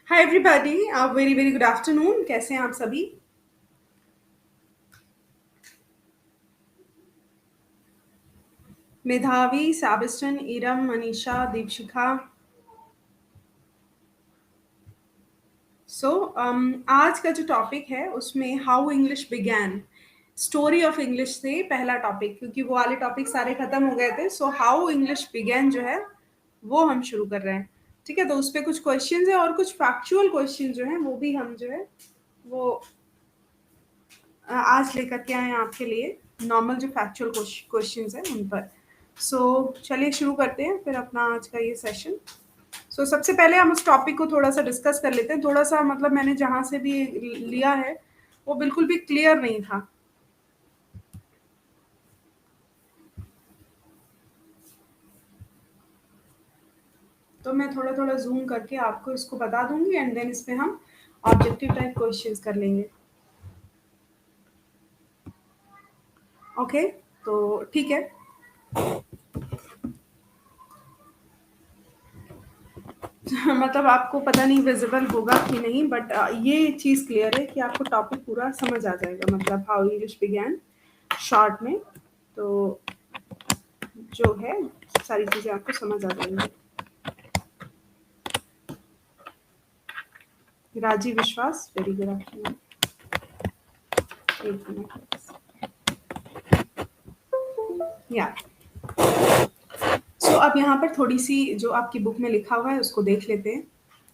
Hi everybody, very very good afternoon. कैसे हैं आप सभी? मेधावी, सैबिस्टन, इरम, मनीषा, दीपशिखा। सो आज का जो टॉपिक है उसमें how English began, story of English से पहला टॉपिक, क्योंकि वो वाले टॉपिक सारे खत्म हो गए थे। सो हाउ इंग्लिश बिगैन जो है वो हम शुरू कर रहे हैं। ठीक है, तो उस पर कुछ क्वेश्चंस है और कुछ फैक्चुअल क्वेश्चन जो है वो भी हम जो है वो आज लेकर के आए हैं आपके लिए। नॉर्मल जो फैक्चुअल क्वेश्चंस हैं उन पर। सो चलिए शुरू करते हैं फिर अपना आज का ये सेशन। सबसे पहले हम उस टॉपिक को थोड़ा सा डिस्कस कर लेते हैं। थोड़ा सा मतलब मैंने जहाँ से भी लिया है वो बिल्कुल भी क्लियर नहीं था। तो मैं थोड़ा थोड़ा जूम करके आपको इसको बता दूंगी एंड देन इस पे हम ऑब्जेक्टिव टाइप क्वेश्चंस कर लेंगे। ओके, तो ठीक है। मतलब आपको पता नहीं विजिबल होगा कि नहीं, बट ये चीज़ क्लियर है कि आपको टॉपिक पूरा समझ आ जाएगा, मतलब हाउ इंग्लिश बिगैन शॉर्ट में। तो जो है सारी चीज़ें आपको समझ आ जाएंगी। राजीव विश्वास, वेरी गुड आफ्टरनून। एक मिनट या अब यहाँ पर थोड़ी सी जो आपकी बुक में लिखा हुआ है उसको देख लेते हैं।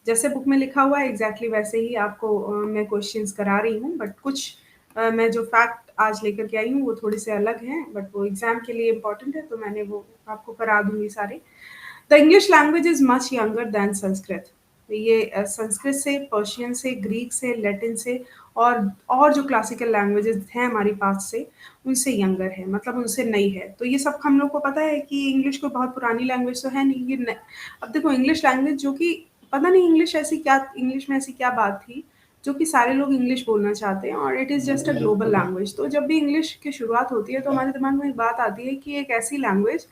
जैसे बुक में लिखा हुआ है एग्जैक्टली वैसे ही आपको मैं क्वेश्चंस करा रही हूँ, बट कुछ मैं जो फैक्ट आज लेकर के आई हूँ वो थोड़े से अलग हैं, बट वो एग्जाम के लिए इम्पोर्टेंट है तो मैंने वो आपको करा दूंगी सारे। The English language is much younger than Sanskrit. ये संस्कृत से, पर्शियन से, ग्रीक से, लैटिन से और जो क्लासिकल लैंग्वेजेस हैं हमारी पास से उनसे यंगर है, मतलब उनसे नई है। तो ये सब हम लोग को पता है कि इंग्लिश कोई बहुत पुरानी लैंग्वेज तो है नहीं। अब देखो इंग्लिश लैंग्वेज जो कि पता नहीं इंग्लिश में ऐसी क्या बात थी जो कि सारे लोग इंग्लिश बोलना चाहते हैं, और it is just a global language. तो जब भी इंग्लिश की शुरुआत होती है तो हमारे दिमाग में एक बात आती है कि एक ऐसी लैंग्वेज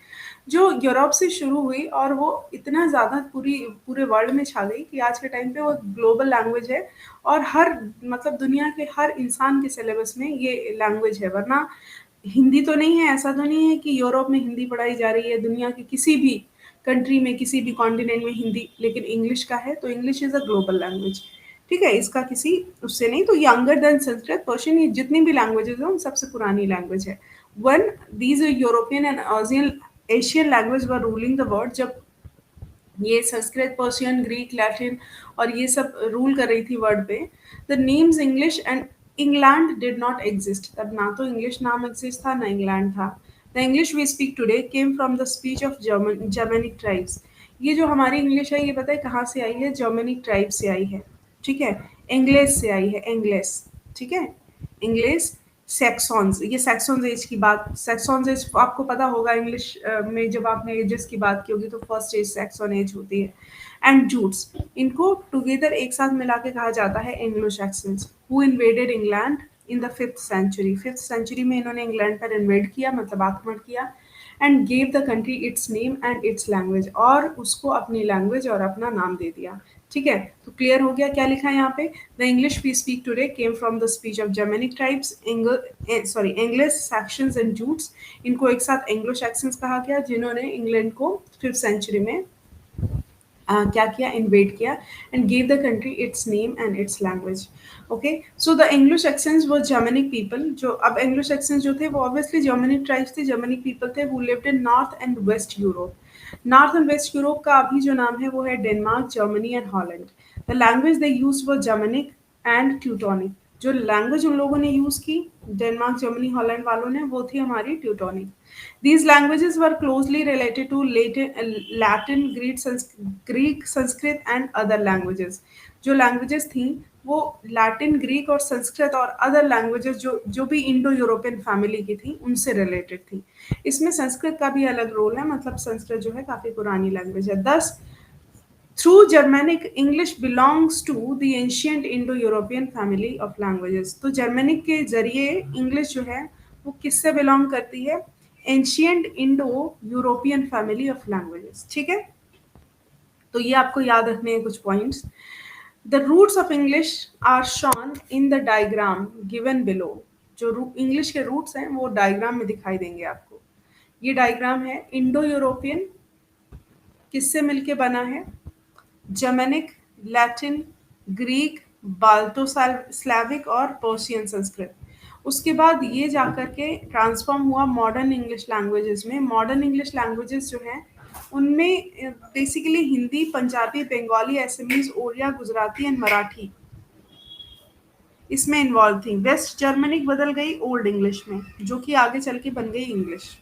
जो यूरोप से शुरू हुई और वो इतना ज़्यादा पूरे वर्ल्ड में छा गई कि आज के टाइम पे वो ग्लोबल लैंग्वेज है। और हर मतलब दुनिया के हर इंसान के सिलेबस में ये लैंग्वेज है। वरना हिंदी तो नहीं है, ऐसा तो नहीं है कि यूरोप में हिंदी पढ़ाई जा रही है, दुनिया के किसी भी कंट्री में किसी भी कॉन्टिनेंट में हिंदी, लेकिन इंग्लिश का है तो English is a global language. ठीक है, इसका किसी उससे नहीं। तो यंगर देन संस्कृत, पर्शियन, ये जितनी भी लैंग्वेजेस हैं उन सबसे पुरानी लैंग्वेज है। One these European and Asian Asian language were ruling the world, जब ये संस्कृत, पर्शियन, ग्रीक, लैटिन और ये सब रूल कर रही थी वर्ल्ड पे, the names English and England did not exist. तब ना तो इंग्लिश नाम एग्जिस्ट था ना इंग्लैंड था। The English we speak today came from the speech of Germanic tribes. ये जो हमारी इंग्लिश है ये पता है कहाँ से आई है? जर्मनिक ट्राइब से आई है। ठीक है, इंग्लिश से आई है, इंग्लिश। ठीक है, इंग्लिश। सेक्सॉन्स, ये सेक्सॉन्स एज की बात, सेक्सॉन्स एज आपको पता होगा इंग्लिश में जब आपने एजेस की बात की होगी तो फर्स्ट एज सेक्सॉन एज होती है। एंड जूट्स, इनको टुगेदर एक साथ मिला के कहा जाता है Anglo Saxons, who invaded England in the 5th century. 5th century में इन्होंने इंग्लैंड पर इन्वेड किया, मतलब आक्रमण किया। And gave the country its name and its language, और उसको अपनी लैंग्वेज और अपना नाम दे दिया। ठीक है, तो क्लियर हो गया क्या लिखा है यहाँ पे? The English we speak today came from the speech of Germanic tribes, English Saxons and Jutes. इनको एक साथ एंग्लो सैक्सन्स कहा गया जिन्होंने इंग्लैंड को 5th सेंचुरी में क्या किया? इन्वेड किया and give the country its name and its language. Okay, so the Anglo Saxons वो जर्मनिक पीपल, जो अब एंग्लो सैक्सन्स जो थे वो ऑब्वियसली जर्मनिक ट्राइब्स थे, जर्मनिक पीपल थे, who lived in north and west Europe. North and west Europe का अभी जो नाम है वो है Denmark, Germany and Holland. The language they use वो जर्मनिक एंड ट्यूटोनिक। जो लैंग्वेज उन लोगों ने यूज की डेनमार्क, जर्मनी, हॉलैंड वालों ने, वो थी हमारी Teutonic. These languages were closely related to Latin, Greek, Sanskrit and other languages. जो languages थी वो लैटिन, ग्रीक और संस्कृत और अदर लैंग्वेजेस जो जो भी इंडो यूरोपियन फैमिली की थी उनसे रिलेटेड थी। इसमें संस्कृत का भी अलग रोल है, मतलब संस्कृत जो है काफी पुरानी लैंग्वेज है। Thus through Germanic English belongs to the ancient Indo European family of languages. तो जर्मनिक के जरिए इंग्लिश जो है वो किससे बिलोंग करती है? Ancient Indo European family of languages. ठीक है, तो ये आपको याद रखने हैं कुछ points. The roots of English are shown in the diagram given below. जो इंग्लिश के रूट्स हैं वो डायग्राम में दिखाई देंगे आपको। ये डायग्राम है इंडो यूरोपियन, किससे मिलके बना है? जर्मेनिक, लैटिन, ग्रीक, बाल्टो स्लाविक और पर्शियन संस्कृत। उसके बाद ये जाकर के ट्रांसफॉर्म हुआ मॉडर्न इंग्लिश लैंग्वेजेस में। मॉडर्न इंग्लिश लैंग्वेजेस जो हैं उनमें basically Hindi, Punjabi, Bengali, Assamese, Odia, Gujarati and Marathi इसमें इन्वॉल्व थी। वेस्ट जर्मनिक बदल गई ओल्ड इंग्लिश में, जो कि आगे चल के बन गई इंग्लिश।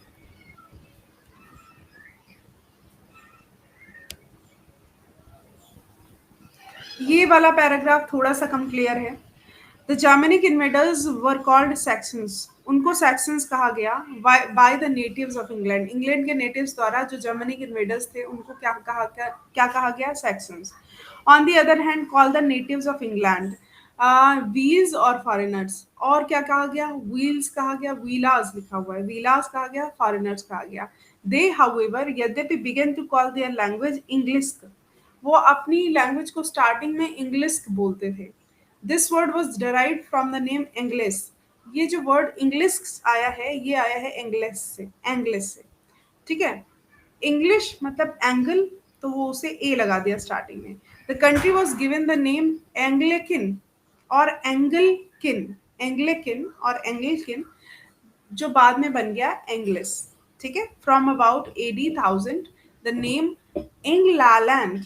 ये वाला पैराग्राफ थोड़ा सा कम क्लियर है। The Germanic invaders were called Saxons. उनको सैक्सन्स कहा गया by the natives of England. England के नेटिव्स द्वारा जो जर्मनिक इन्वेडर्स थे उनको क्या कहा गया? Saxons. On the other hand call the natives of England weals और फॉरेनर्स। और क्या कहा गया? व्हील्स कहा गया, व्हीलास लिखा हुआ है, व्हीलास कहा गया, फॉरेनर्स कहा गया। दे हाउएवर यद्यपि began to call their language English. वो अपनी लैंग्वेज को स्टार्टिंग में इंग्लिश बोलते थे। This word was derive from the name English. ये जो वर्ड इंग्लिश आया है ये आया है इंग्लिश से, एंग्लिश से। ठीक है। इंग्लिश मतलब एंगल, तो वो उसे ए लगा दिया स्टार्टिंग में। The country was given the name Angelcynn और एंगलकिन। एंग्लिकिन और एंगलकिन जो बाद में बन गया इंग्लिश। ठीक है। From about AD 1000 the name England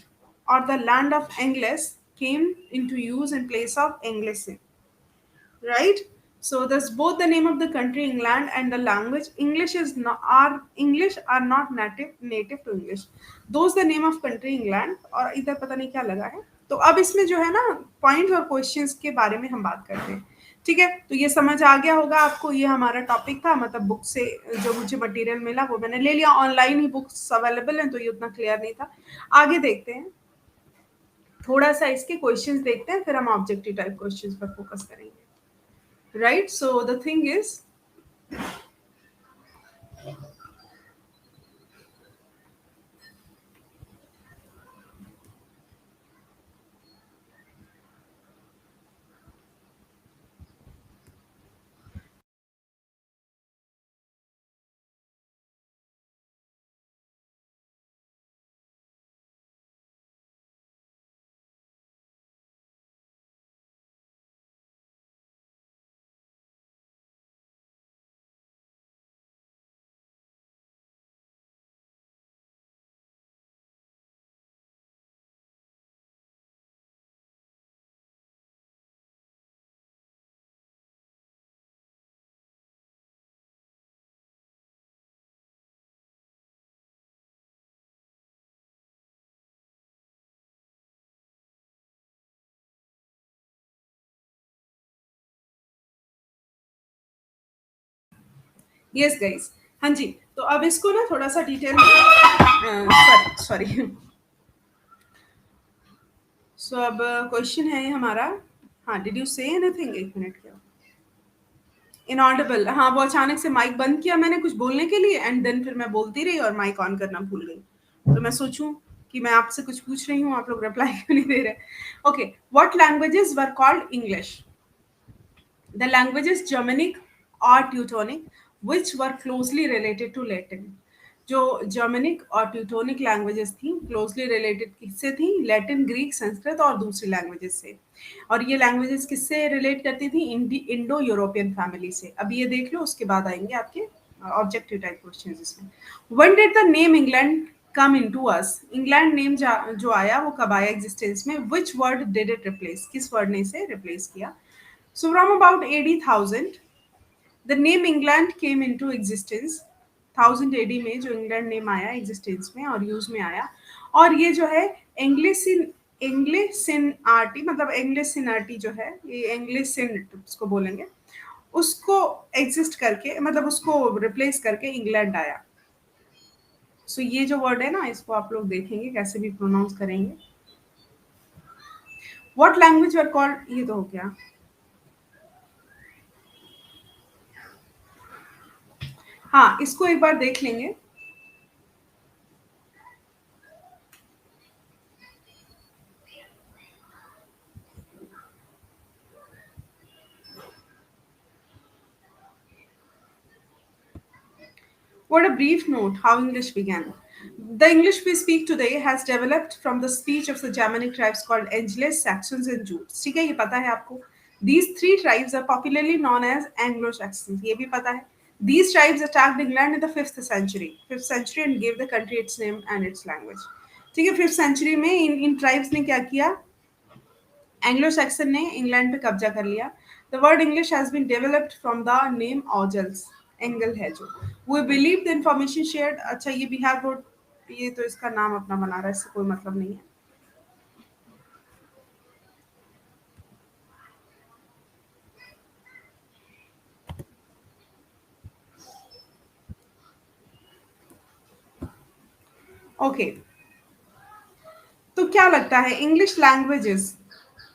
और the land of English came into use in place of English, right? So thus both the name of the country England and the language English are not native to English. Those the name of country England और इधर पता नहीं क्या लगा है। तो अब इसमें जो है ना पॉइंट और क्वेश्चंस के बारे में हम बात करते हैं। ठीक है। तो ये समझ आ गया होगा आपको। ये हमारा टॉपिक था, मतलब बुक से जो मुझे मटेरियल मिला वो मैंने ले लिया। ऑनलाइन ही बुक्स अवेलेबल हैं तो ये उतना क्लियर नहीं था। आगे देखते हैं, थोड़ा सा इसके क्वेश्चंस देखते हैं, फिर हम ऑब्जेक्टिव टाइप क्वेश्चंस पर फोकस करेंगे। Right. So the thing is, yes guys, हाँ जी। तो अब इसको ना थोड़ा सा डिटेल में, सॉरी सॉरी। सो अब क्वेश्चन है हमारा। हाँ, डिड यू से एनीथिंग? एक मिनट क्या इनऑडिबल। हाँ, वो अचानक से माइक बंद किया मैंने कुछ बोलने के लिए एंड देन फिर मैं बोलती रही और माइक ऑन करना भूल गई। तो मैं सोचूं कि मैं आपसे कुछ पूछ रही हूँ, आप लोग रिप्लाई क्यों नहीं दे रहे? Okay, what languages were called English? The languages Germanic or Teutonic, which were closely related to Latin. जो जर्मनिक और ट्यूटोनिक लैंग्वेजेस थी क्लोजली रिलेटेड किससे थी? लैटिन, ग्रीक, संस्कृत और दूसरी लैंग्वेजेस से। और ये लैंग्वेजेस किससे रिलेट करती थी? इंडो यूरोपियन फैमिली से। अब ये देख लो, उसके बाद आएंगे आपके ऑब्जेक्टिव टाइप क्वेश्चन इसमें। When did the name England come into us? England name जो आया वो कब आया एग्जिस्टेंस में? Which word did it replace? किस वर्ड ने इसे रिप्लेस किया? So from about AD 1000, the name England came into existence. 1000 AD में जो इंग्लैंड नेम आया एग्जिस्टेंस में और यूज में आया। और ये जो है इंग्लिसिनार्टी, मतलब इंग्लिसिनार्टी जो है, ये इंग्लिसिन उसको बोलेंगे, उसको एग्जिस्ट करके, मतलब उसको रिप्लेस करके इंग्लैंड आया। सो ये जो वर्ड है ना, इसको आप लोग देखेंगे कैसे भी प्रोनाउंस करेंगे। व्हाट लैंग्वेज आर कॉल्ड, ये तो हो गया। हाँ, इसको एक बार देख लेंगे। What a brief note how English began. The English we speak today has developed from the speech of the Germanic tribes called Angeles, Saxons, and Jutes. ठीक है, ये पता है आपको? These three tribes are popularly known as Anglo-Saxons. ये भी पता है. These tribes attacked England in the 5th century and gave the country its name and its language. ठीक है, 5th century में इन tribes ने क्या किया? एंग्लो सैक्सन ने इंग्लैंड पे कब्जा कर लिया. The word English has been developed from the name Angles. Angle है जो. We believe the information shared. अच्छा, ये बिहार बोर्ड, ये तो इसका नाम अपना बना रहा है, इससे कोई मतलब नहीं है. Okay okay. तो क्या लगता है इंग्लिश लैंग्वेजेस,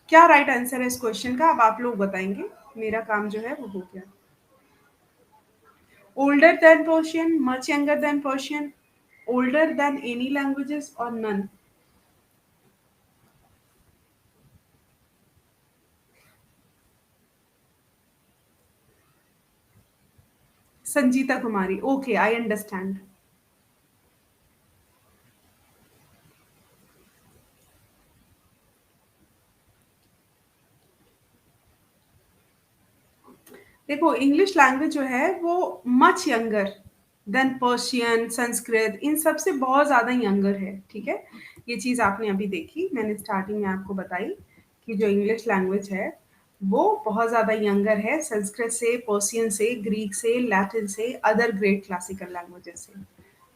क्या राइट आंसर है इस क्वेश्चन का? अब आप लोग बताएंगे. मेरा काम जो है वो हो गया. Older than Persian, much younger than Persian, older than any languages और none. Sanjeeta Kumari. Okay, I understand. देखो, इंग्लिश लैंग्वेज जो है वो much younger than Persian, Sanskrit, इन सब से बहुत ज़्यादा यंगर है. ठीक है, ये चीज़ आपने अभी देखी, मैंने स्टार्टिंग में आपको बताई कि जो इंग्लिश लैंग्वेज है वो बहुत ज़्यादा यंगर है संस्कृत से, पर्शियन से, ग्रीक से, लैटिन से, अदर ग्रेट क्लासिकल लैंग्वेजेस से.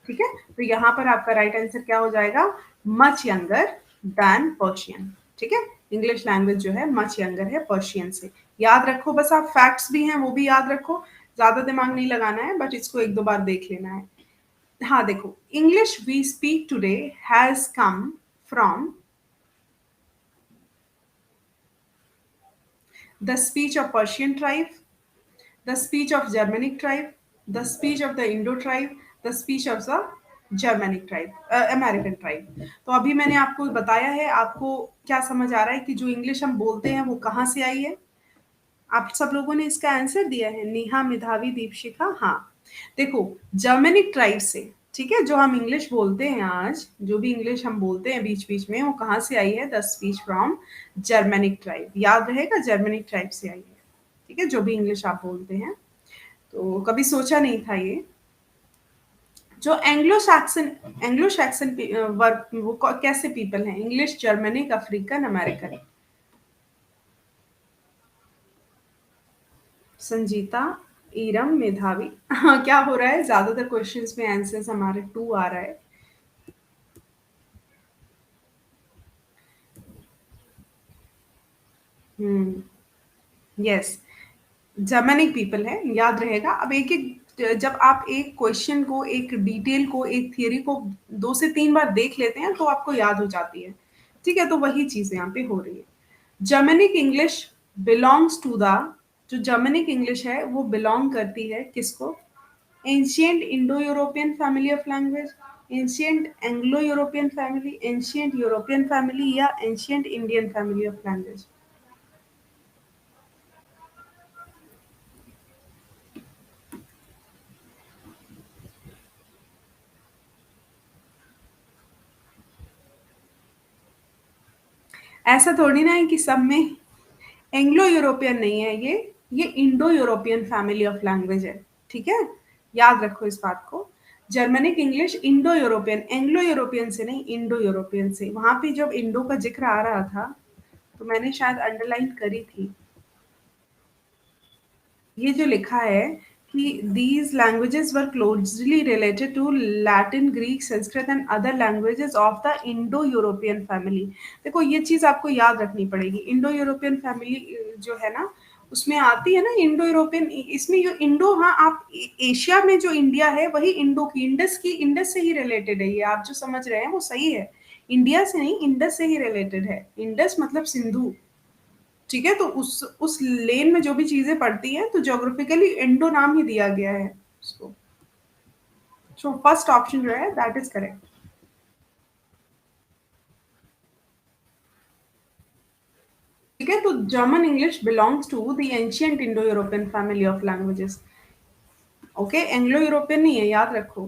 ठीक है, तो यहाँ पर आपका राइट आंसर क्या हो जाएगा? Much younger than Persian. ठीक है, इंग्लिश लैंग्वेज जो है मच यंगर है पर्शियन से. याद रखो, बस आप फैक्ट्स भी हैं वो भी याद रखो, ज्यादा दिमाग नहीं लगाना है, बट इसको एक दो बार देख लेना है. हाँ देखो, English we speak today has come from the speech of Persian tribe, the speech of Germanic tribe, the speech of the Indo tribe, the speech of the Germanic tribe, American tribe. तो अभी मैंने आपको बताया है, आपको क्या समझ आ रहा है कि जो इंग्लिश हम बोलते हैं वो कहाँ से आई है? आप सब लोगों ने इसका आंसर दिया है. नेहा, मेधावी, दीपशिखा. हाँ, देखो, जर्मनिक ट्राइब से. ठीक है, जो हम इंग्लिश बोलते हैं आज, जो भी इंग्लिश हम बोलते हैं बीच बीच में, वो कहाँ से आई है? The speech from Germanic tribe. याद रहेगा, जर्मनिक ट्राइब से आई है. ठीक है, जो भी इंग्लिश आप बोलते हैं. तो कभी सोचा नहीं था ये. जो एंग्लो सैक्सन वर्ग वो कैसे पीपल हैं? English, Germanic, African, American. Sanjeeta, Iram, Medhavi. हाँ, क्या हो रहा है? ज्यादातर क्वेश्चंस में आंसर्स हमारे टू आ रहा है. यस, जर्मनिक पीपल है, याद रहेगा. अब एक एक, जब आप एक क्वेश्चन को, एक डिटेल को, एक थियरी को 2 से 3 बार देख लेते हैं तो आपको याद हो जाती है. ठीक है, तो वही चीज यहाँ पे हो रही है. Germanic English belongs to the, जो जर्मनिक इंग्लिश है वो बिलोंग करती है किसको? Ancient Indo European family of language, ancient Anglo European family, ancient European family, या ancient Indian family of language. ऐसा थोड़ी ना है कि सब में. एंग्लो यूरोपियन नहीं है ये Indo European family of language है. ठीक है, याद रखो इस बात को. Germanic English Indo European, Anglo European से नहीं, इंडो यूरोपियन से. वहां पे जब इंडो का जिक्र आ रहा था तो मैंने शायद अंडरलाइन करी थी. ये जो लिखा है कि these languages were closely related to Latin, Greek, Sanskrit and other languages of the Indo-European family. देखो, ये चीज आपको याद रखनी पड़ेगी. इंडो यूरोपियन फैमिली जो है ना, उसमें आती है ना इंडो यूरोपियन. इसमें जो इंडो, हाँ, आप एशिया में जो इंडिया है वही इंडो की, इंडस की, इंडस से ही रिलेटेड है. ये आप जो समझ रहे हैं वो सही है. इंडिया से नहीं, इंडस से ही रिलेटेड है. इंडस मतलब सिंधु. ठीक है, तो उस लेन में जो भी चीजें पड़ती हैं तो ज्योग्राफिकली इंडो नाम ही दिया गया है उसको. सो फर्स्ट ऑप्शन जो है दैट इज करेक्ट. ठीक है, तो German English belongs to the ancient Indo European family of languages. Okay, Anglo European नहीं है, याद रखो।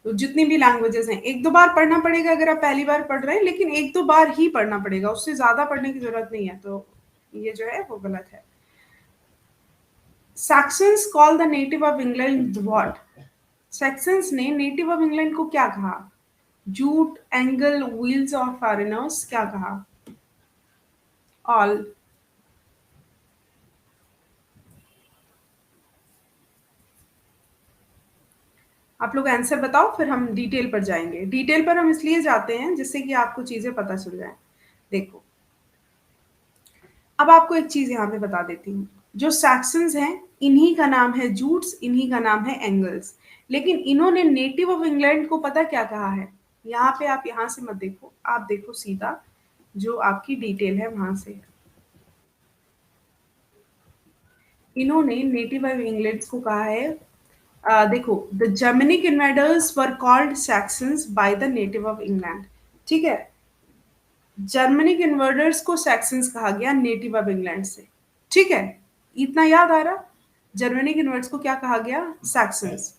तो जितनी भी लैंग्वेजेस हैं, एक दो बार पढ़ना पड़ेगा अगर आप पहली बार पढ़ रहे हैं, लेकिन एक दो बार ही पढ़ना पड़ेगा, उससे ज्यादा पढ़ने की जरूरत नहीं है। तो ये जो है वो गलत है। Saxons call the native of England what? Saxons ने नेटिव ऑफ इंग्लैंड को क्या कहा? जूट, एंगल, व्हील्स और फॉरेनर्स, क्या कहा? ऑल। आप लोग आंसर बताओ, फिर हम डिटेल पर जाएंगे। डिटेल पर हम इसलिए जाते हैं जिससे कि आपको चीजें पता चल जाए। देखो, अब आपको एक चीज यहाँ पे बता देती हूँ। जो सैक्सन्स हैं, इन्हीं का नाम है जूट्स, इन्हीं का नाम है एंगल्स। लेकिन इन्होंने नेटिव ऑफ इंग्लैंड को पता क्या कहा है? यहाँ पे आप यहाँ से मत देखो, आप देखो सीधा जो आपकी डिटेल है वहां से। इन्होंने नेटिव ऑफ इंग्लैंड को कहा है, देखो, the Germanic invaders were called Saxons by the native of England. ठीक है, जर्मनिक इन्वर्टर्स को सैक्सन्स कहा गया नेटिव ऑफ इंग्लैंड से। ठीक है, इतना याद आ रहा? जर्मनिक इन्वर्ट्स को क्या कहा गया? सैक्सन्स।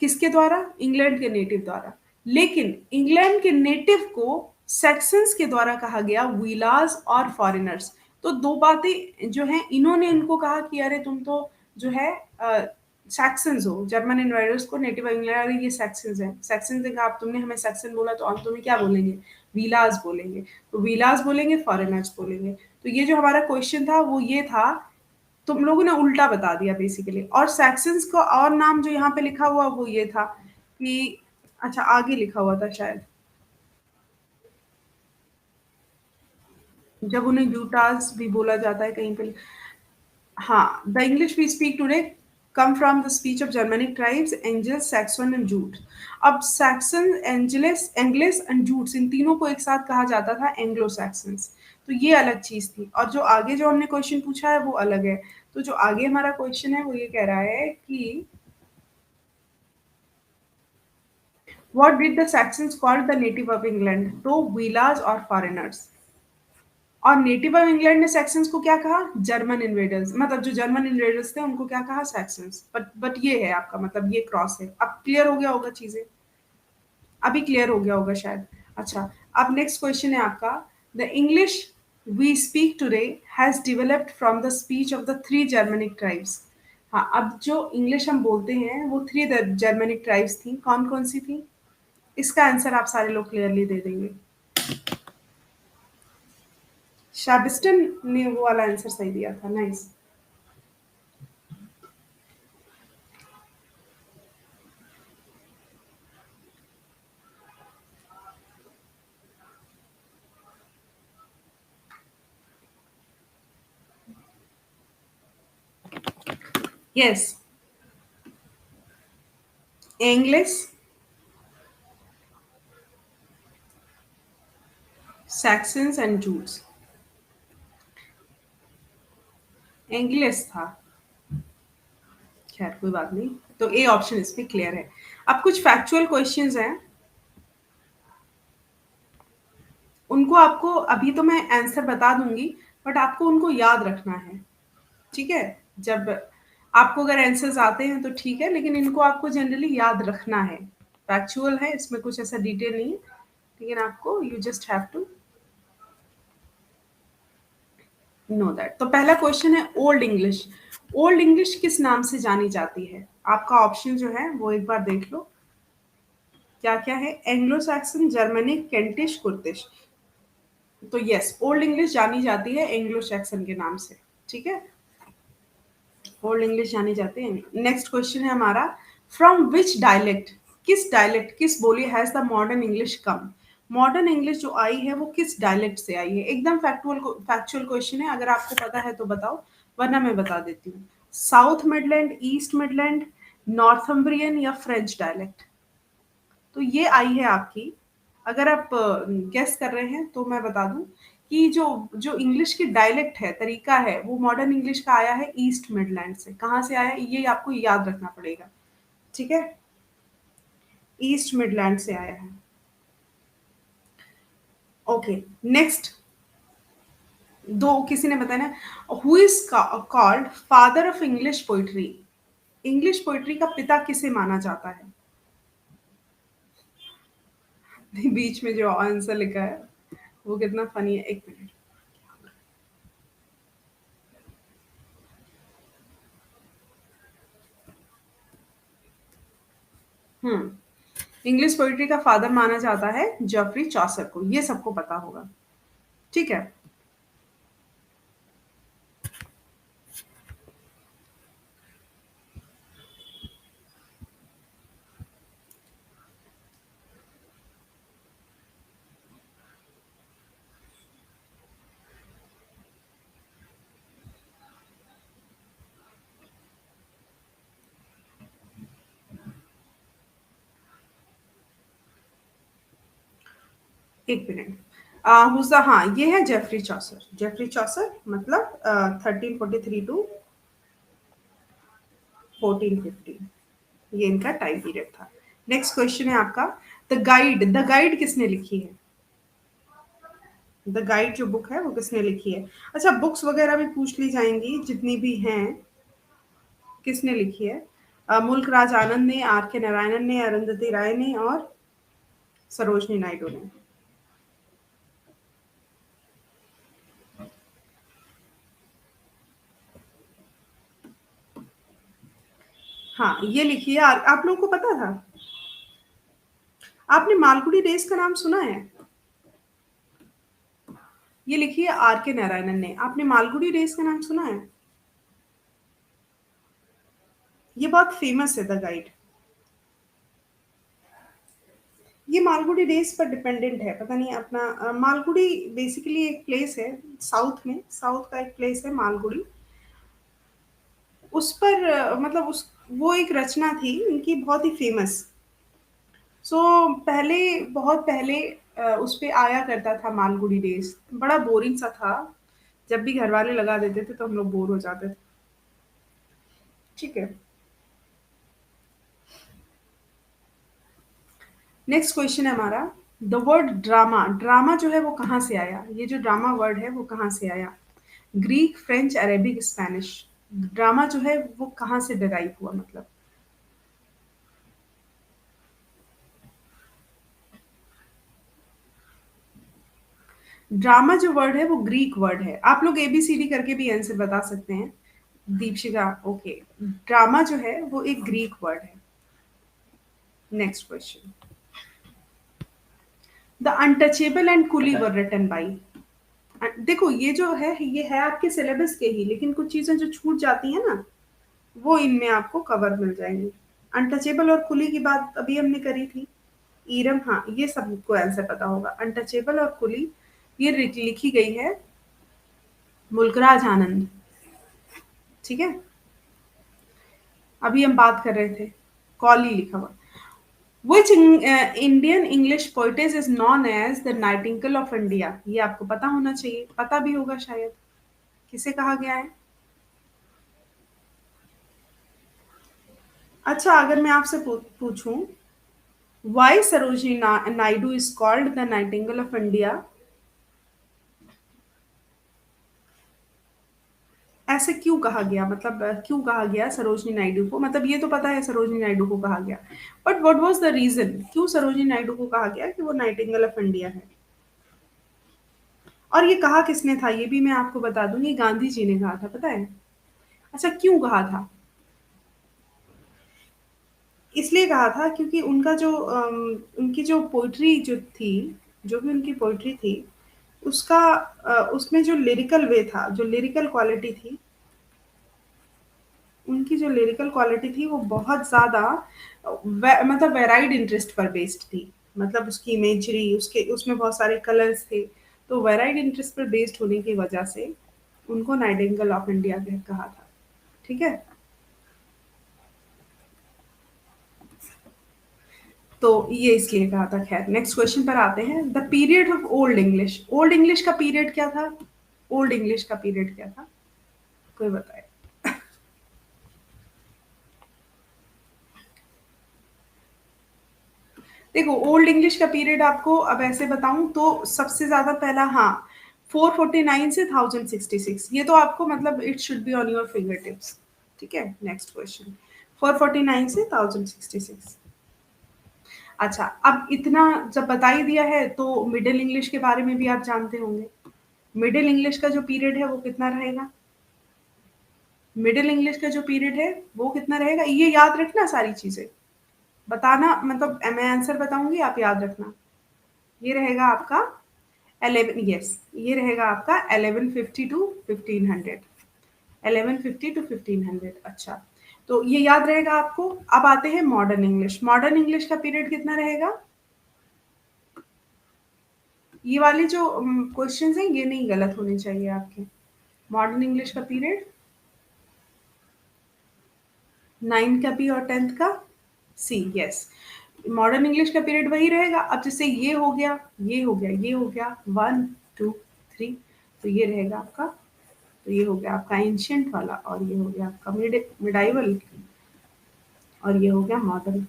किसके द्वारा? इंग्लैंड के नेटिव द्वारा। लेकिन इंग्लैंड के नेटिव को सेक्सन्स के द्वारा कहा गया व्हीलार्स और फॉरेनर्स। तो दो बातें जो हैं, इन्होंने इनको कहा कि अरे तुम तो जो है सैक्सन्स हो। जर्मन इन्वेडर्स को नेटिव इंग्लैंड, अरे ये सैक्सन्स हैं। सैक्सन्स ने कहा, आप तुमने हमें सैक्सन बोला तो हम तुम्हें क्या बोलेंगे? व्हीलार्स बोलेंगे। तो व्हीलार्स बोलेंगे, फॉरेनर्स बोलेंगे। तो ये जो हमारा क्वेश्चन था वो ये था, तुम लोगों ने उल्टा बता दिया बेसिकली। और सैक्सन्स का और नाम जो यहाँ पे लिखा हुआ वो ये था कि, अच्छा आगे लिखा हुआ था शायद, जब उन्हें जूटास भी बोला जाता है कहीं पे। हाँ, the English we speak today come from the speech of Germanic tribes Angles, Saxon and Jute. अब Saxon, Angles, Angles and Jutes, इन तीनों को एक साथ कहा जाता था एंग्लो सैक्सन्स। तो ये अलग चीज थी, और जो आगे जो हमने क्वेश्चन पूछा है वो अलग है। तो जो आगे हमारा क्वेश्चन है वो ये कह रहा है कि What did the Saxons call the native of England? तो wheelers और foreigners। और नेटिव ऑफ इंग्लैंड ने सैक्सन्स को क्या कहा? German invaders. मतलब जो जर्मन इन्वेडर्स थे उनको क्या कहा? सैक्सन्स। बट ये है आपका, मतलब ये क्रॉस है। अब क्लियर हो गया होगा चीजें? अभी क्लियर हो गया होगा शायद। अच्छा, अब नेक्स्ट क्वेश्चन है आपका, the English we speak today has developed from the speech of the three Germanic tribes. हाँ, अब जो इंग्लिश हम बोलते हैं वो थ्री जर्मनिक ट्राइब्स थी। कौन कौन सी थी? इसका आंसर आप सारे लोग क्लियरली दे देंगे। शाबिस्टन ने वो वाला आंसर सही दिया था। Nice. Yes, English, Saxons and Jutes. English था। खैर कोई बात नहीं। तो ए ऑप्शन इसमें क्लियर है। अब कुछ फैक्चुअल क्वेश्चंस हैं, उनको आपको अभी तो मैं आंसर बता दूंगी, बट आपको उनको याद रखना है। ठीक है, जब आपको अगर आंसर्स आते हैं तो ठीक है, लेकिन इनको आपको जनरली याद रखना है। फैक्चुअल है, इसमें कुछ ऐसा डिटेल नहीं है, लेकिन आपको you just have to know that. तो पहला क्वेश्चन है, ओल्ड इंग्लिश। ओल्ड इंग्लिश किस नाम से जानी जाती है? आपका ऑप्शन जो है वो एक बार देख लो, क्या क्या है? Anglo Saxon, Germanic, Kentish, Kurdish. तो यस, ओल्ड इंग्लिश जानी जाती है एंग्लो सैक्सन के नाम से। ठीक है, ओल्ड इंग्लिश जानी जाती है। नेक्स्ट क्वेश्चन है हमारा, फ्रॉम विच डायलेक्ट, किस डायलेक्ट, किस बोली has the modern English come? Modern English जो आई है वो किस डायलेक्ट से आई है? एकदम फैक्चुअल क्वेश्चन है, अगर आपको पता है तो बताओ, वरना मैं बता देती हूँ। South Midland, east Midland, Northumbrian या फ्रेंच डायलेक्ट? तो ये आई है आपकी। अगर आप गेस कर रहे हैं तो मैं बता दूं कि जो जो इंग्लिश की डायलेक्ट है, तरीका है, वो मॉडर्न इंग्लिश का आया है ईस्ट मिडलैंड से। कहाँ से आया है ये आपको याद रखना पड़ेगा। ठीक है, ईस्ट मिडलैंड से आया है। Okay, next. दो किसी ने बताया ना, who is called father of English poetry? English poetry का पिता किसे माना जाता है? बीच में जो आंसर लिखा है वो कितना फनी है, एक मिनट। इंग्लिश पोइट्री का फादर माना जाता है जेफरी चॉसर को, ये सबको पता होगा। ठीक है। एक मिनट। हुज़ा, हाँ, ये है जेफरी चॉसर। जेफरी चॉसर मतलब 1343 टू 1415, ये इनका टाइम पीरियड था। नेक्स्ट क्वेश्चन है आपका, द गाइड किसने लिखी है? द गाइड जो बुक है वो किसने लिखी है? अच्छा, बुक्स वगैरह भी पूछ ली जाएंगी जितनी भी हैं, किसने लिखी है? मुल्क राज आनंद ने, आर के नारायणन ने, अरुंधति राय ने और सरोजनी नायडू ने। हाँ, ये लिखी है। आप लोगों को पता था? आपने मालगुडी डेज का नाम सुना है? ये लिखी है आर के नारायणन ने। आपने मालगुडी डेज का नाम सुना है? ये बहुत फेमस है, द गाइड। ये मालगुडी डेज पर डिपेंडेंट है, पता नहीं अपना मालगुडी बेसिकली एक प्लेस है साउथ में, साउथ का एक प्लेस है मालगुडी। उस पर मतलब उस वो एक रचना थी उनकी बहुत ही फेमस। सो पहले, बहुत पहले उस पे आया करता था मालगुडी डेज। बड़ा बोरिंग सा था, जब भी घर वाले लगा देते थे तो हम लोग बोर हो जाते थे। ठीक है। नेक्स्ट क्वेश्चन है हमारा, द वर्ड ड्रामा, ड्रामा जो है वो कहाँ से आया? ये जो ड्रामा वर्ड है वो कहाँ से आया? Greek, French, Arabic, Spanish. Drama जो है वो कहाँ से डिराइव हुआ मतलब? ड्रामा जो वर्ड है वो ग्रीक वर्ड है। आप लोग एबीसीडी करके भी आंसर बता सकते हैं। दीपशिका, ओके। ड्रामा जो है वो एक ग्रीक वर्ड है। Next question, the untouchable and coolie were written by. देखो ये जो है ये है आपके सिलेबस के ही, लेकिन कुछ चीजें जो छूट जाती है ना वो इनमें आपको कवर मिल जाएंगी। अनटचेबल और कुली की बात अभी हमने करी थी। ईरम, हाँ, ये सबको आंसर पता होगा। अनटचेबल और कुली ये लिखी गई है मुल्कराज आनंद। ठीक है। अभी हम बात कर रहे थे, कॉली लिखा हुआ। Which Indian English poetess is known as the Nightingale of India? ये आपको पता होना चाहिए, पता भी होगा शायद। किसे कहा गया है? अच्छा, अगर मैं आपसे पूछूं, why Sarojini Naidu is called the Nightingale of India? ऐसे क्यों कहा गया, मतलब क्यों कहा गया सरोजनी नायडू को? मतलब ये तो पता है सरोजनी नायडू को कहा गया, but what was the reason क्यों सरोजनी नायडू को कहा गया कि वो नाइटिंगेल ऑफ इंडिया है? और ये कहा किसने था ये भी मैं आपको बता दूंगी, गांधी जी ने कहा था, पता है? अच्छा, क्यों कहा था? इसलिए कहा था क्योंकि उनका जो उनकी जो पोइट्री जो थी, जो भी उनकी पोइट्री थी, उसका उसमें जो लिरिकल वे था, जो लिरिकल क्वालिटी थी, उनकी जो लिरिकल क्वालिटी थी वो बहुत ज़्यादा मतलब वेराइड इंटरेस्ट पर बेस्ड थी। मतलब उसकी इमेजरी, उसके उसमें बहुत सारे कलर्स थे, तो वेराइड इंटरेस्ट पर बेस्ड होने की वजह से उनको नाइटिंगेल ऑफ इंडिया कहा था। ठीक है। तो ये इसलिए कहा था। खैर, नेक्स्ट क्वेश्चन पर आते हैं, the period of old English. Old English का पीरियड क्या था? ओल्ड इंग्लिश का पीरियड क्या था? कोई बताए? देखो, ओल्ड इंग्लिश का पीरियड आपको अब ऐसे बताऊं तो सबसे ज्यादा पहला, हाँ, 449 से 1066, ये तो आपको मतलब it should be on your finger tips. ठीक है। नेक्स्ट क्वेश्चन, 449 से 1066। अच्छा, अब इतना जब बता ही दिया है तो मिडिल इंग्लिश के बारे में भी आप जानते होंगे। मिडिल इंग्लिश का जो पीरियड है वो कितना रहेगा? मिडिल इंग्लिश का जो पीरियड है वो कितना रहेगा? ये याद रखना सारी चीजें। बताना मतलब मैं आंसर बताऊंगी, आप याद रखना। ये रहेगा आपका 11, यस, ये रहेगा आपका 1150 टू 1500। 1150 टू 1500। अच्छा, तो ये याद रहेगा आपको। अब आते हैं मॉडर्न इंग्लिश। मॉडर्न इंग्लिश का पीरियड कितना रहेगा? ये वाले जो क्वेश्चंस हैं ये नहीं गलत होने चाहिए आपके। मॉडर्न इंग्लिश का पीरियड 9 का बी और 10th का सी, यस। मॉडर्न इंग्लिश का पीरियड वही रहेगा। अब जैसे ये हो गया, ये हो गया, ये हो गया, 1 2 3, तो ये रहेगा आपका, तो ये हो गया आपका एंशियंट वाला, और ये हो गया आपका मिडाइवल, और ये हो गया मॉडर्न।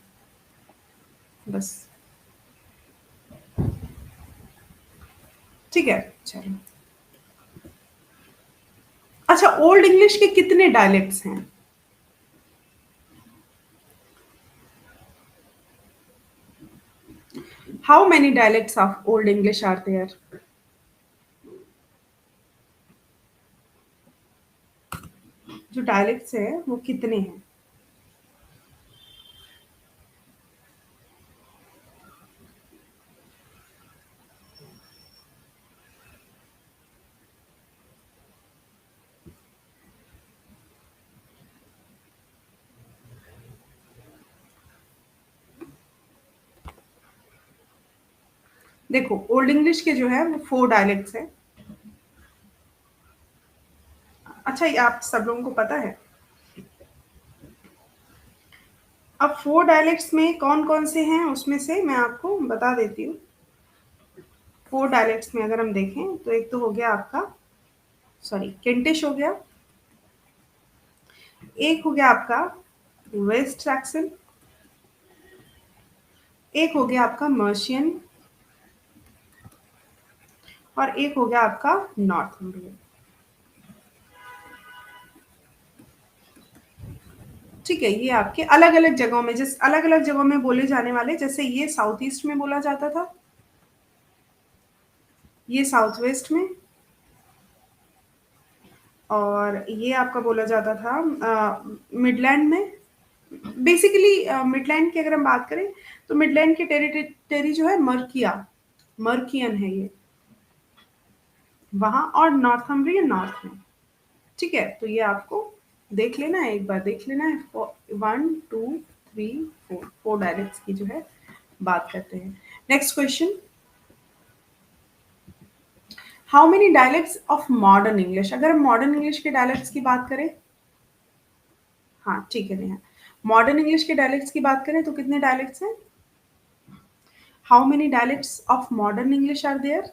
बस, ठीक है, चलो। अच्छा, ओल्ड इंग्लिश के कितने डायलेक्ट्स हैं? How many dialects of old English are there? जो डायलेक्ट्स है वो कितने हैं? देखो, ओल्ड इंग्लिश के जो है वो 4 डायलेक्ट्स हैं। अच्छा, ये आप सब लोगों को पता है। अब 4 डायलेक्ट्स में कौन-कौन से हैं उसमें से मैं आपको बता देती हूँ। 4 डायलेक्ट्स में अगर हम देखें तो एक तो हो गया आपका, सॉरी, केंटिश हो गया, एक हो गया आपका वेस्ट सैक्सन, एक हो गया आपका मर्शियन, और एक हो गया आपका नॉर्थम्ब्रियन। ठीक है, ये आपके अलग-अलग जगहों में, जिस अलग-अलग जगहों में बोले जाने वाले, जैसे ये साउथ ईस्ट में बोला जाता था, ये साउथ वेस्ट में, और ये आपका बोला जाता था मिडलैंड में। बेसिकली मिडलैंड की अगर हम बात करें तो मिडलैंड की टेरिटरी जो है मर्किया, मर्कियन है ये वहां, और नॉर्थम्ब्रियन नॉर्थ में। ठीक है, तो ये आपको देख लेना है, एक बार देख लेना है। 1 2 3 4, 4 डायलेक्ट्स की जो है बात करते हैं। Next question, how many dialects of modern English? अगर हम मॉडर्न इंग्लिश के डायलेक्ट्स की बात करें, हाँ ठीक है नेहा, मॉडर्न इंग्लिश के डायलेक्ट्स की बात करें तो कितने डायलेक्ट्स हैं? How many dialects of modern English are there?